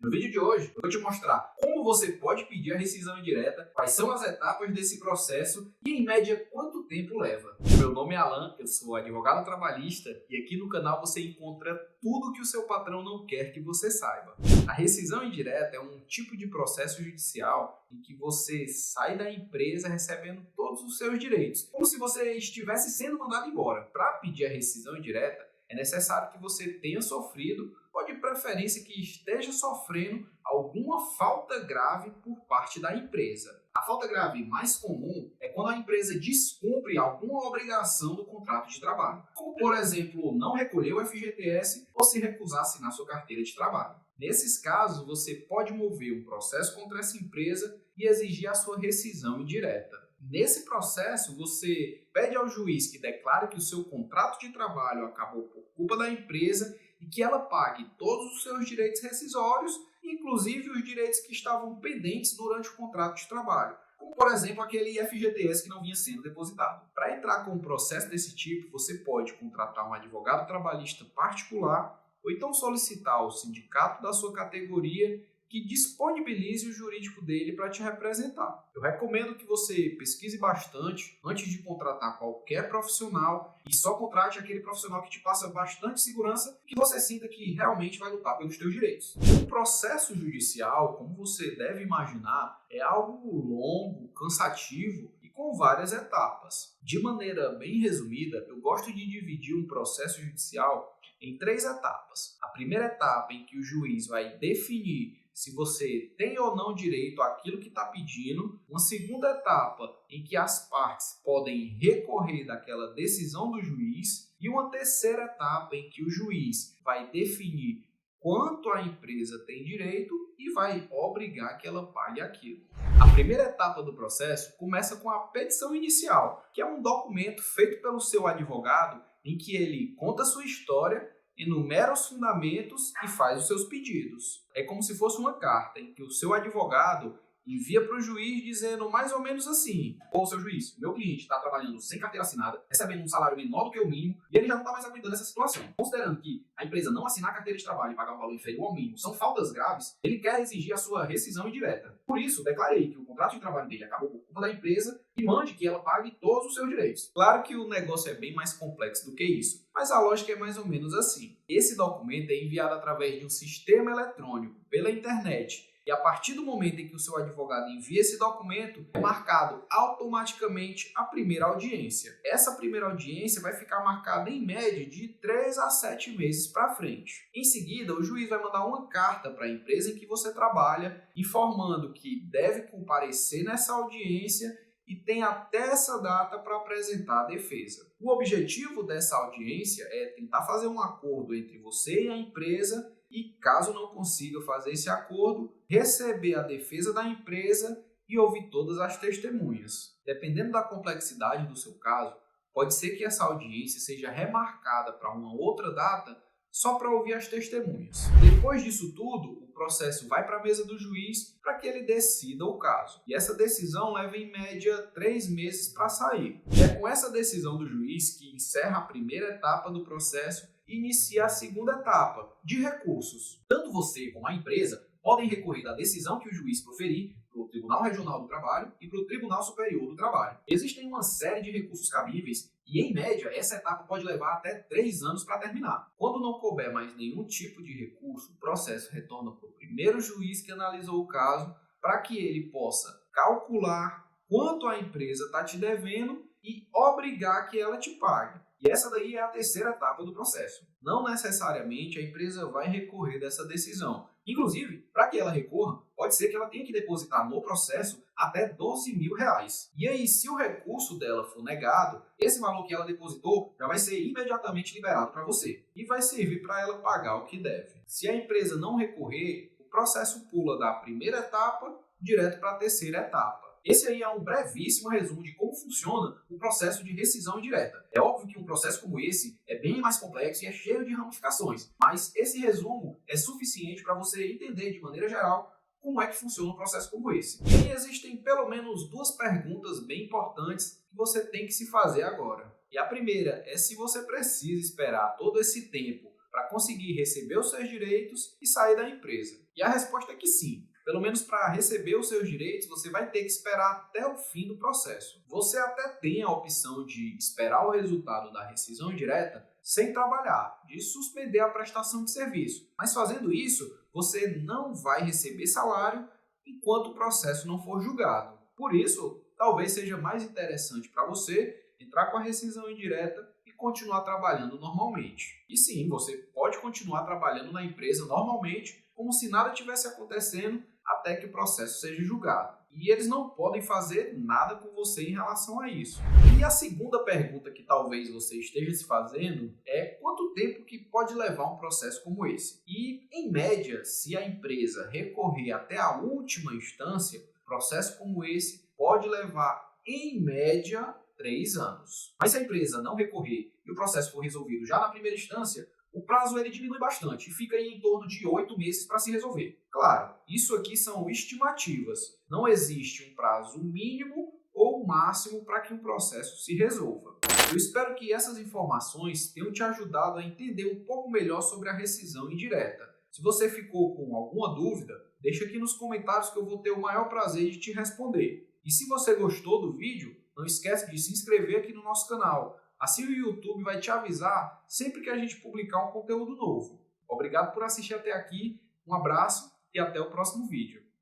No vídeo de hoje, eu vou te mostrar como você pode pedir a rescisão indireta, quais são as etapas desse processo e, em média, quanto tempo leva. Meu nome é Alan, eu sou advogado trabalhista e aqui no canal você encontra tudo que o seu patrão não quer que você saiba. A rescisão indireta é um tipo de processo judicial em que você sai da empresa recebendo todos os seus direitos, como se você estivesse sendo mandado embora. Para pedir a rescisão indireta, é necessário que você tenha sofrido, ou de preferência que esteja sofrendo, alguma falta grave por parte da empresa. A falta grave mais comum é quando a empresa descumpre alguma obrigação do contrato de trabalho, como, por exemplo, não recolher o FGTS ou se recusar a assinar sua carteira de trabalho. Nesses casos, você pode mover um processo contra essa empresa e exigir a sua rescisão indireta. Nesse processo, você pede ao juiz que declare que o seu contrato de trabalho acabou por culpa da empresa e que ela pague todos os seus direitos rescisórios, inclusive os direitos que estavam pendentes durante o contrato de trabalho, como, por exemplo, aquele FGTS que não vinha sendo depositado. Para entrar com um processo desse tipo, você pode contratar um advogado trabalhista particular ou então solicitar ao sindicato da sua categoria que disponibilize o jurídico dele para te representar. Eu recomendo que você pesquise bastante antes de contratar qualquer profissional e só contrate aquele profissional que te passa bastante segurança, que você sinta que realmente vai lutar pelos teus direitos. O processo judicial, como você deve imaginar, é algo longo, cansativo e com várias etapas. De maneira bem resumida, eu gosto de dividir um processo judicial em 3 etapas. A primeira etapa em que o juiz vai definir se você tem ou não direito àquilo que está pedindo. Uma segunda etapa em que as partes podem recorrer daquela decisão do juiz. E uma terceira etapa em que o juiz vai definir quanto a empresa tem direito e vai obrigar que ela pague aquilo. A primeira etapa do processo começa com a petição inicial, que é um documento feito pelo seu advogado em que ele conta a sua história, enumera os fundamentos e faz os seus pedidos. É como se fosse uma carta em que o seu advogado envia para o juiz dizendo mais ou menos assim: ô, seu juiz, meu cliente está trabalhando sem carteira assinada, recebendo um salário menor do que o mínimo e ele já não está mais aguentando essa situação. Considerando que a empresa não assinar a carteira de trabalho e pagar um valor inferior ao mínimo são faltas graves, ele quer exigir a sua rescisão indireta. Por isso, declarei que o contrato de trabalho dele acabou por culpa da empresa e mande que ela pague todos os seus direitos. Claro que o negócio é bem mais complexo do que isso, mas a lógica é mais ou menos assim. Esse documento é enviado através de um sistema eletrônico pela internet. E a partir do momento em que o seu advogado envia esse documento, é marcado automaticamente a primeira audiência. Essa primeira audiência vai ficar marcada em média de 3 a 7 meses para frente. Em seguida, o juiz vai mandar uma carta para a empresa em que você trabalha, informando que deve comparecer nessa audiência e tem até essa data para apresentar a defesa. O objetivo dessa audiência é tentar fazer um acordo entre você e a empresa e, caso não consiga fazer esse acordo, receber a defesa da empresa e ouvir todas as testemunhas. Dependendo da complexidade do seu caso, pode ser que essa audiência seja remarcada para uma outra data só para ouvir as testemunhas. Depois disso tudo, o processo vai para a mesa do juiz para que ele decida o caso. E essa decisão leva em média 3 meses para sair. E é com essa decisão do juiz que encerra a primeira etapa do processo e inicia a segunda etapa, de recursos. Tanto você como a empresa podem recorrer da decisão que o juiz proferir para o Tribunal Regional do Trabalho e para o Tribunal Superior do Trabalho. Existem uma série de recursos cabíveis e, em média, essa etapa pode levar até 3 anos para terminar. Quando não couber mais nenhum tipo de recurso, o processo retorna para o primeiro juiz que analisou o caso para que ele possa calcular quanto a empresa está te devendo e obrigar que ela te pague. E essa daí é a terceira etapa do processo. Não necessariamente a empresa vai recorrer dessa decisão. Inclusive, para que ela recorra, pode ser que ela tenha que depositar no processo até R$ 12.000. E aí, se o recurso dela for negado, esse valor que ela depositou já vai ser imediatamente liberado para você e vai servir para ela pagar o que deve. Se a empresa não recorrer, o processo pula da primeira etapa direto para a terceira etapa. Esse aí é um brevíssimo resumo de como funciona o processo de rescisão indireta. É óbvio que um processo como esse é bem mais complexo e é cheio de ramificações, mas esse resumo é suficiente para você entender de maneira geral como é que funciona um processo como esse. E aí existem pelo menos 2 perguntas bem importantes que você tem que se fazer agora. E a primeira é se você precisa esperar todo esse tempo para para conseguir receber os seus direitos e sair da empresa? E a resposta é que sim. Pelo menos para receber os seus direitos, você vai ter que esperar até o fim do processo. Você até tem a opção de esperar o resultado da rescisão indireta sem trabalhar, de suspender a prestação de serviço. Mas fazendo isso, você não vai receber salário enquanto o processo não for julgado. Por isso, talvez seja mais interessante para você entrar com a rescisão indireta e continuar trabalhando normalmente. E sim, você pode continuar trabalhando na empresa normalmente, como se nada tivesse acontecendo até que o processo seja julgado. E eles não podem fazer nada com você em relação a isso. E a segunda pergunta que talvez você esteja se fazendo é quanto tempo que pode levar um processo como esse? E, em média, se a empresa recorrer até a última instância, processo como esse pode levar, em média, 3 anos. Mas se a empresa não recorrer e o processo for resolvido já na primeira instância, o prazo ele diminui bastante e fica em torno de 8 meses para se resolver. Claro, isso aqui são estimativas. Não existe um prazo mínimo ou máximo para que um processo se resolva. Eu espero que essas informações tenham te ajudado a entender um pouco melhor sobre a rescisão indireta. Se você ficou com alguma dúvida, deixa aqui nos comentários que eu vou ter o maior prazer de te responder. E se você gostou do vídeo, não esquece de se inscrever aqui no nosso canal. Assim o YouTube vai te avisar sempre que a gente publicar um conteúdo novo. Obrigado por assistir até aqui, um abraço e até o próximo vídeo.